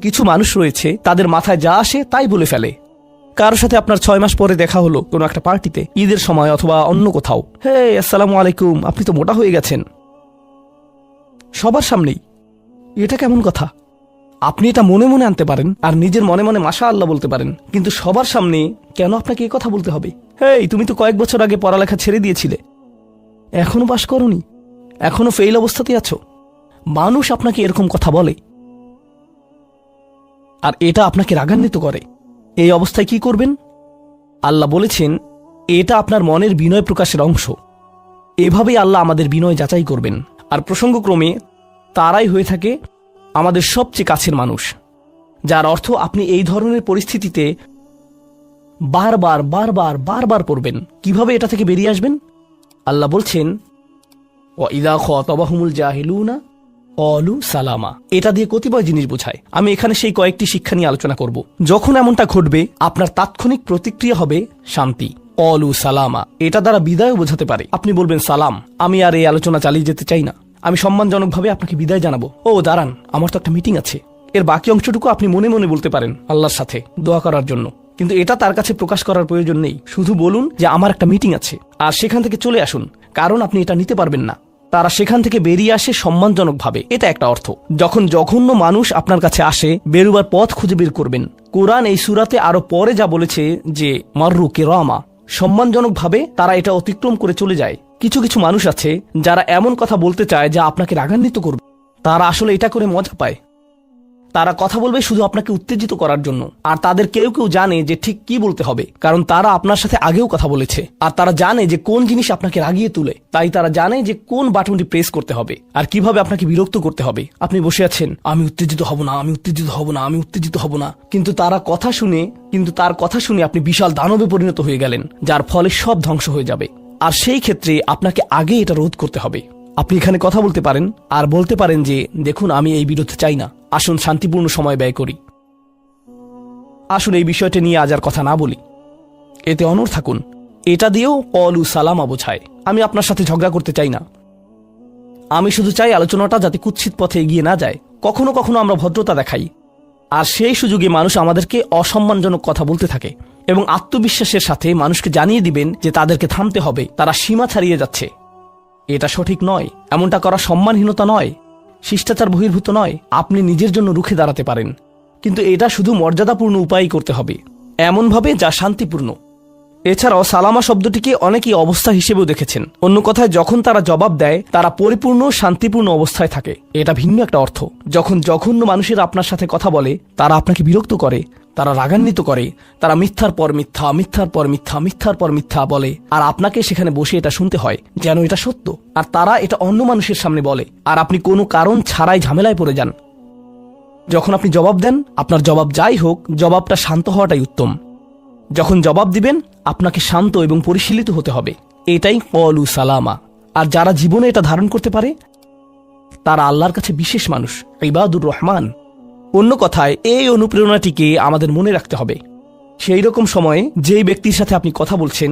কিছু মানুষ রয়েছে তাদের মাথায় যা আসে তাই বলে ফেলে। কারোর সাথে আপনার 6 মাস পরে দেখা হলো কোনো একটা পার্টিতে, ঈদের সময় অথবা অন্য কোথাও, হে আসসালামু আলাইকুম, আপনি তো মোটা হয়ে গেছেন, সবার সামনেই। এটা কেমন কথা? আপনি এটা মনে মনে আনতে পারেন আর নিজের মনে মনে মাশা আল্লাহ বলতে পারেন, কিন্তু সবার সামনে কেন আপনাকে এই কথা বলতে হবে? হেই, তুমি তো কয়েক বছর আগে পড়ালেখা ছেড়ে দিয়েছিলে, এখনো পাশ করনি, এখনো ফেল অবস্থাতে আছো। মানুষ আপনাকে এরকম কথা বলে আর এটা আপনাকে রাগান্বিত করে। এই অবস্থায় কি করবেন? আল্লাহ বলেছেন এটা আপনার মনের বিনয় প্রকাশের অংশ। এভাবেই আল্লাহ আমাদের বিনয় যাচাই করবেন। আর প্রসঙ্গক্রমে তারাই হয়ে থাকে আমাদের সবচেয়ে কাছের মানুষ, যার অর্থ আপনি এই ধরনের পরিস্থিতিতে বারবার বারবার বারবার পড়বেন। কিভাবে এটা থেকে বেরিয়ে আসবেন? আল্লাহ বলছেন ওয়াইদা খাতাবাহুমুল জাহিলুনা ক্বালু সালামা। এটা দিয়ে কতিপয় জিনিস বোঝায়। আমি এখানে সেই কয়েকটি শিক্ষা নিয়ে আলোচনা করব। যখন এমনটা ঘটবে আপনার তাৎক্ষণিক প্রতিক্রিয়া হবে শান্তি, ক্বালু সালামা। এটা দ্বারা বিদায় বোঝাতে পারে। আপনি বলবেন সালাম, আমি আর এই আলোচনা চালিয়ে যেতে চাই না, আমি সম্মানজনকভাবে আপনাকে বিদায় জানাবো। ও দাঁড়ান, আমার তো একটা মিটিং আছে। এর বাকি অংশটুকু আপনি মনে মনে বলতে পারেন আল্লাহর সাথে দোয়া করার জন্য, কিন্তু এটা তার কাছে প্রকাশ করার প্রয়োজন নেই। শুধু বলুন যে আমার একটা মিটিং আছে, আর সেখান থেকে চলে আসুন, কারণ আপনি এটা নিতে পারবেন না। তারা সেখান থেকে বেরিয়ে আসে সম্মানজনকভাবে, এটা একটা অর্থ। যখন জঘন্য মানুষ আপনার কাছে আসে, বেরুবার পথ খুঁজে বের করবেন। কোরআন এই সূরাতে আরো পরে যা বলেছে যে মাররু কিরামা, সম্মানজনকভাবে তারা এটা অতিক্রম করে চলে যায়। কিছু কিছু মানুষ আছে যারা এমন কথা বলতে চায় যা আপনাকে রাগান্বিত করবে। তারা আসলে এটা করে মজা পায়। তারা কথা বলবে শুধু আপনাকে উত্তেজিত করার জন্য। আর তাদের কেউ কেউ জানে যে ঠিক কি বলতে হবে, কারণ তারা আপনার সাথে আগেও কথা বলেছে। আর তারা জানে যে কোন জিনিস আপনাকে রাগিয়ে তুলে, তাই তারা জানে যে কোন বাটনটি প্রেস করতে হবে আর কিভাবে আপনাকে বিরক্ত করতে হবে। আপনি বসে আছেন, আমি উত্তেজিত হব না, আমি উত্তেজিত হব না, আমি উত্তেজিত হব না, কিন্তু তার কথা শুনে আপনি বিশাল দানবে পরিণত হয়ে গেলেন, যার ফলে সব ধ্বংস হয়ে যাবে। আর সেই ক্ষেত্রে আপনাকে আগে এটা রোধ করতে হবে। আপনি এখানে কথা বলতে পারেন আর বলতে পারেন যে দেখুন, আমি এই বিরোধ চাই না, আসুন শান্তিপূর্ণ সময় ব্যয় করি, আসুন এই বিষয়টা নিয়ে আজ আর কথা না বলি, এতে অনড় থাকুন। এটা দিয়েও ক্বালু সালামা বোঝায়। আমি আপনার সাথে ঝগড়া করতে চাই না, আমি শুধু চাই আলোচনাটা যাতে কুৎসিত পথে এগিয়ে না যায়। কখনো কখনো আমরা ভদ্রতা দেখাই, আর সেই সুযোগে মানুষ আমাদেরকে অসম্মানজনক কথা বলতে থাকে, এবং আত্মবিশ্বাসের সাথে মানুষকে জানিয়ে দিবেন যে তাদেরকে থামতে হবে, তারা সীমা ছাড়িয়ে যাচ্ছে। এটা সঠিক নয়, এমনটা করা সম্মানহীনতা নয়, শিষ্টাচার বহির্ভূত নয়। আপনি নিজের জন্য রুখে দাঁড়াতে পারেন, কিন্তু এটা শুধু মর্যাদাপূর্ণ উপায় করতে হবে, এমনভাবে যা শান্তিপূর্ণ। এছাড়াও সালামা শব্দটিকে অনেকেই অবস্থা হিসেবেও দেখেছেন। অন্য কথায়, যখন তারা জবাব দেয় তারা পরিপূর্ণ শান্তিপূর্ণ অবস্থায় থাকে, এটা ভিন্ন একটা অর্থ। যখন জঘন্য মানুষেরা আপনার সাথে কথা বলে, তারা আপনাকে বিরক্ত করে, তারা রাগান্বিত করে, তারা মিথ্যার পর মিথ্যা, মিথ্যার পর মিথ্যা, মিথ্যার পর মিথ্যা বলে, আর আপনাকে সেখানে বসে এটা শুনতে হয় যেন এটা সত্য। আর তারা এটা অন্য মানুষের সামনে বলে, আর আপনি কোনো কারণ ছাড়াই ঝামেলায় পড়ে যান। যখন আপনি জবাব দেন, আপনার জবাব যাই হোক, জবাবটা শান্ত হওয়াটাই উত্তম। যখন জবাব দিবেন, আপনাকে শান্ত এবং পরিশীলিত হতে হবে। এটাই ক্বালু সালামা। আর যারা জীবনে এটা ধারণ করতে পারে, তারা আল্লাহর কাছে বিশেষ মানুষ, ইবাদুর রহমান। অন্য কথায়, এই অনুপ্রেরণাটিকে আমাদের মনে রাখতে হবে। সেই রকম সময়ে যেই ব্যক্তির সাথে আপনি কথা বলছেন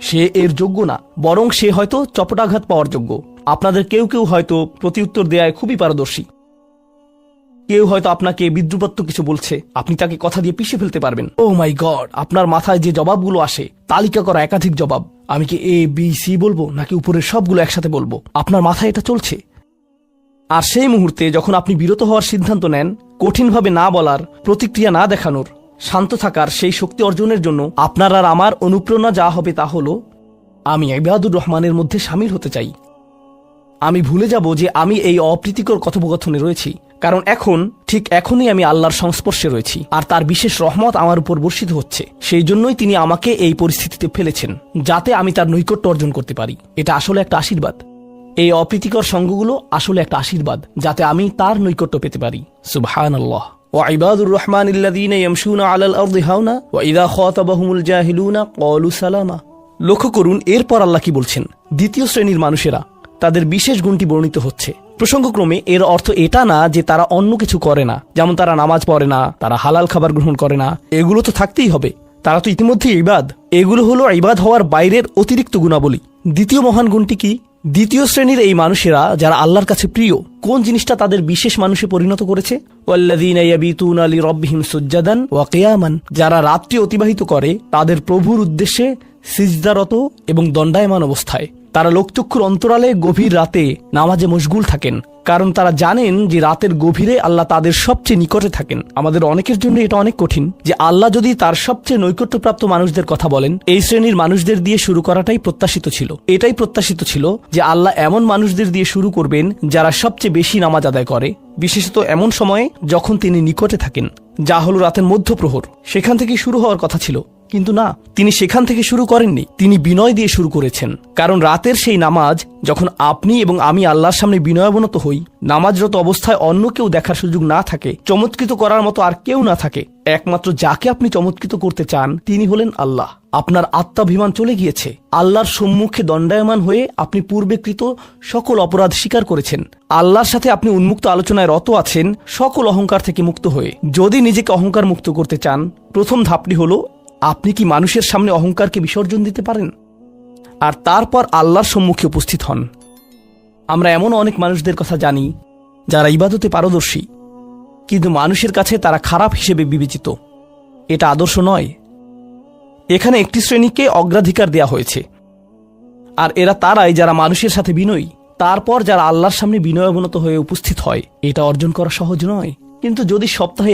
সে এর যোগ্য না, বরং সে হয়তো চপটাঘাত পাওয়ার যোগ্য। আপনাদের কেউ কেউ হয়তো প্রতিউত্তর দেয়ায় খুবই পারদর্শী, কেউ হয়তো আপনাকে বিদ্রুপাত্মক কিছু বলছে, আপনি তাকে কথা দিয়ে পিষে ফেলতে পারবেন। ও মাই গড, আপনার মাথায় যে জবাবগুলো আসে, তালিকা করা একাধিক জবাব, আমি কি এ বি সি বলবো নাকি উপরের সবগুলো একসাথে বলবো, আপনার মাথায় এটা চলছে। আর সেই মুহূর্তে যখন আপনি বিরত হওয়ার সিদ্ধান্ত নেন, কঠিনভাবে না বলার, প্রতিক্রিয়া না দেখানোর, শান্ত থাকার সেই শক্তি অর্জনের জন্য আপনার আর আমার অনুপ্রেরণা যা হবে তা হলো, আমি ইবাদুর রহমানের মধ্যে শামিল হতে চাই। আমি ভুলে যাব যে আমি এই অপ্রীতিকর কথোপকথনে রয়েছি, কারণ এখনই আমি আল্লাহর সংস্পর্শে রয়েছি, আর তার বিশেষ রহমত আমার উপর বর্ষিত হচ্ছে। সেই জন্যই তিনি আমাকে এই পরিস্থিতিতে ফেলেছেন, যাতে আমি তার নৈকট্য অর্জন করতে পারি। এটা আসলে একটা আশীর্বাদ। এই অপ্রীতিকর সঙ্গগুলো আসলে একটা আশীর্বাদ, যাতে আমি তার নৈকট্য পেতে পারি। সুবহানাল্লাহ। ওয়াইবাদুর রহমানিল্লাযীনা ইয়ামশুনা আলাল আরদি হাওনা ওয়া ইযা খাতাবাহুমুল জাহিলুনা ক্বালু সালামা। লক্ষ্য করুন এরপর আল্লাহ কি বলছেন। দ্বিতীয় শ্রেণীর মানুষেরা, তাদের বিশেষ গুণটি বর্ণিত হচ্ছে। প্রসঙ্গক্রমে এর অর্থ এটা না যে তারা অন্য কিছু করে না, যেমন তারা নামাজ পড়ে না, তারা হালাল খাবার গ্রহণ করে না। এগুলো তো থাকতেই হবে, তারা তো ইতিমধ্যে ইবাদ। এগুলো হলো ইবাদ হওয়ার বাইরের অতিরিক্ত গুণাবলী। দ্বিতীয় মহান গুণটি কি? দ্বিতীয় শ্রেণীর এই মানুষেরা যারা আল্লাহর কাছে প্রিয়, কোন জিনিসটা তাদের বিশেষ মানুষে পরিণত করেছে? ওয়াল্লাযীনা ইয়াবিতুনা লিরাব্বিহিম সুজ্জাদান ওয়া কিয়ামান, যারা রাত্রি অতিবাহিত করে তাদের প্রভুর উদ্দেশ্যে সিজদারত এবং দণ্ডায়মান অবস্থায়। তারা লোকচক্ষুর অন্তরালে গভীর রাতে নামাজে মশগুল থাকেন, কারণ তারা জানেন যে রাতের গভীরে আল্লাহ তাদের সবচেয়ে নিকটে থাকেন। আমাদের অনেকের জন্য এটা অনেক কঠিন যে আল্লাহ যদি তার সবচেয়ে নৈকট্যপ্রাপ্ত মানুষদের কথা বলেন, এই শ্রেণীর মানুষদের দিয়ে শুরু করাটাই প্রত্যাশিত ছিল। এটাই প্রত্যাশিত ছিল যে আল্লাহ এমন মানুষদের দিয়ে শুরু করবেন যারা সবচেয়ে বেশি নামাজ আদায় করে, বিশেষত এমন সময়ে যখন তিনি নিকটে থাকেন, যা হলো রাতের মধ্যপ্রহর। সেখান থেকে শুরু হওয়ার কথা ছিল, কিন্তু না, তিনি সেখান থেকে শুরু করেননি। তিনি বিনয় দিয়ে শুরু করেছেন, কারণ রাতের সেই নামাজ যখন আপনি এবং আমি আল্লাহর সামনে বিনয়াবনত হই, নামাজরত অবস্থায় অন্য কেউ দেখার সুযোগ না থাকে, চমৎকৃত করার মতো আর কেউ না থাকে, একমাত্র যাকে আপনি চমৎকৃত করতে চান তিনি হলেন আল্লাহ। আপনার আত্মাভিমান চলে গিয়েছে, আল্লাহর সম্মুখে দণ্ডায়মান হয়ে আপনি পূর্বেকৃত সকল অপরাধ স্বীকার করেছেন, আল্লাহর সাথে আপনি উন্মুক্ত আলোচনায় রত আছেন, সকল অহংকার থেকে মুক্ত হয়ে। যদি নিজেকে অহংকার মুক্ত করতে চান, প্রথম ধাপটি হলো আপনি কি মানুষের সামনে অহংকারকে বিসর্জন দিতে পারেন, আর তারপর আল্লাহর সম্মুখে উপস্থিত হন। আমরা এমন অনেক মানুষদের কথা জানি যারা ইবাদতে পারদর্শী, কিন্তু মানুষের কাছে তারা খারাপ হিসেবে বিবেচিত। এটা আদর্শ নয়। এখানে একটি শ্রেণীকে অগ্রাধিকার দেয়া হয়েছে, আর এরা তারাই যারা মানুষের সাথে বিনয়ী। তারপর যারা আল্লাহর সামনে বিনয়াবনত হয়ে উপস্থিত হয়, এটা অর্জন করা সহজ নয়। কিন্তু যদি সপ্তাহে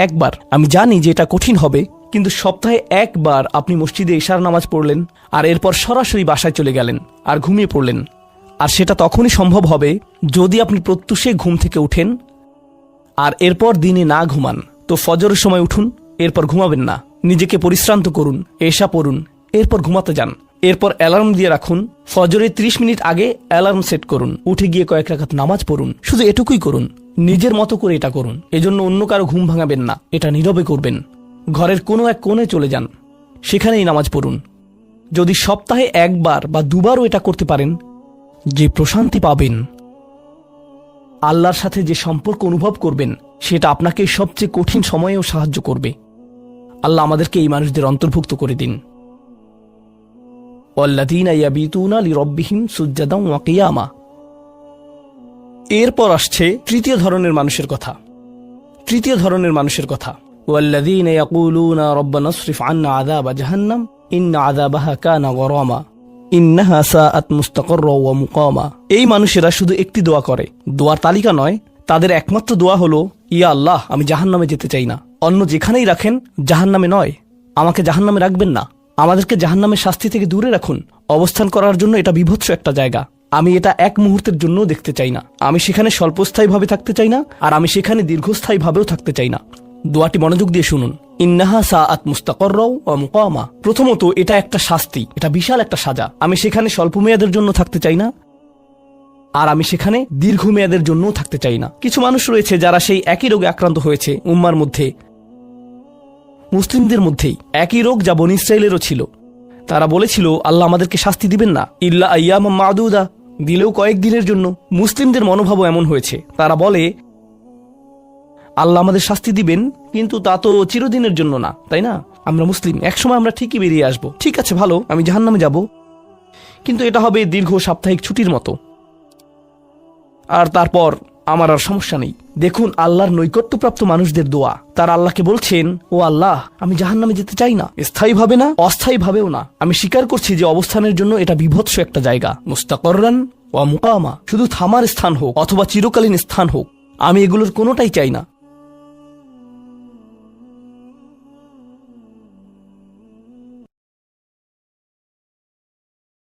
একবার, আমি জানি যে এটা কঠিন হবে, কিন্তু সপ্তাহে একবার আপনি মসজিদে ইশার নামাজ পড়লেন, আর এরপর সরাসরি বাসায় চলে গেলেন আর ঘুমিয়ে পড়লেন, আর সেটা তখনই সম্ভব হবে যদি আপনি প্রত্যুষে ঘুম থেকে উঠেন, আর এরপর দিনে না ঘুমান। তো ফজরের সময় উঠুন, এরপর ঘুমাবেন না, নিজেকে পরিশ্রান্ত করুন, এশা পড়ুন, এরপর ঘুমাতে যান। এরপর অ্যালার্ম দিয়ে রাখুন, ফজরের 30 মিনিট আগে অ্যালার্ম সেট করুন, উঠে গিয়ে কয়েক রাকাত নামাজ পড়ুন। শুধু এটুকুই করুন, নিজের মতো করে এটা করুন। এজন্য অন্য কারো ঘুম ভাঙাবেন না, এটা নীরবে করবেন। ঘরের কোনো এক কোণে চলে যান, সেখানেই নামাজ পড়ুন। যদি সপ্তাহে একবার বা দুবারও এটা করতে পারেন, যে প্রশান্তি পাবেন, আল্লাহর সাথে যে সম্পর্ক অনুভব করবেন, সেটা আপনাকে সবচেয়ে কঠিন সময়েও সাহায্য করবে। আল্লাহ আমাদেরকে এই মানুষদের অন্তর্ভুক্ত করে দিন। ওয়াল্লাযীনা ইয়াবিতুনা লিরাব্বিহিম সুজ্জাদান ওয়া কিয়ামা। এরপর আসছে তৃতীয় ধরনের মানুষের কথা। ওয়াল্লাযীনা ইয়াকুলুনা রাব্বানা ইসরিফ আন্না আযাবা জাহান্নাম ইন্না আযাবাহা কানা গরামা ইন্নাহা সাআত মুস্তাকাররা ওয়া মুকামা। এই মানুষেরা শুধু একটি দোয়া করে, দোয়ার তালিকা নয়, তাদের একমাত্র দোয়া হলো, ইয়া আল্লাহ, আমি জাহান্নামে যেতে চাই না। অন্য যেখানেই রাখেন, জাহান্নামে নয়, আমাকে জাহান্নামে রাখবেন না, আমাদেরকে জাহান্নামের শাস্তি থেকে দূরে রাখুন। অবস্থান করার জন্য এটা বিভৎস একটা জায়গা, আমি এটা এক মুহূর্তের জন্যও দেখতে চাই না। আমি সেখানে স্বল্পস্থায়ীভাবে থাকতে চাই না, আর আমি সেখানে দীর্ঘস্থায়ীভাবেও থাকতে চাই না। দোয়াটি মনোযোগ দিয়ে শুনুন। ইন্নাহা সাআত মুস্তাকাররা ওয়া মুকামা। প্রথমত, এটা একটা শাস্তি, এটা বিশাল একটা সাজা। আমি সেখানে স্বল্প মেয়াদের জন্য থাকতে চাই না, আর আমি সেখানে দীর্ঘমেয়াদের জন্যও থাকতে চাই না। কিছু মানুষ রয়েছে যারা সেই একই রোগে আক্রান্ত হয়েছে, উম্মার মধ্যে, মুসলিমদের মধ্যেই একই রোগ যা বনী ইসরাইলেরও ছিল। তারা বলেছিল, আল্লাহ আমাদেরকে শাস্তি দিবেন না, ইল্লা আইয়ামাম মাদুদা, দিলেও কয়েক দিনের জন্য। মুসলিমদের মনোভাবও এমন হয়েছে, তারা বলে আল্লাহ আমাদের শাস্তি দিবেন, কিন্তু তা তো চিরদিনের জন্য না, তাই না? আমরা মুসলিম, একসময় আমরা ঠিকই বেরিয়ে আসবো। ঠিক আছে, ভালো, আমি জাহান্নামে যাব, কিন্তু এটা হবে দীর্ঘ সাপ্তাহিক ছুটির মতো, আর তারপর আমার আর সমস্যা নেই। দেখুন আল্লাহর নৈকট্যপ্রাপ্ত মানুষদের দোয়া। তারা আল্লাহকে বলছেন, ও আল্লাহ, আমি জাহান্নামে যেতে চাই না, স্থায়ীভাবে না, অস্থায়ীভাবেও না। আমি স্বীকার করছি যে অবস্থানের জন্য এটা বিভৎস একটা জায়গা। মুস্তাকাররান ওয়া মুকামা, শুধু থামার স্থান হোক অথবা চিরকালীন স্থান হোক, আমি এগুলোর কোনোটাই চাই না।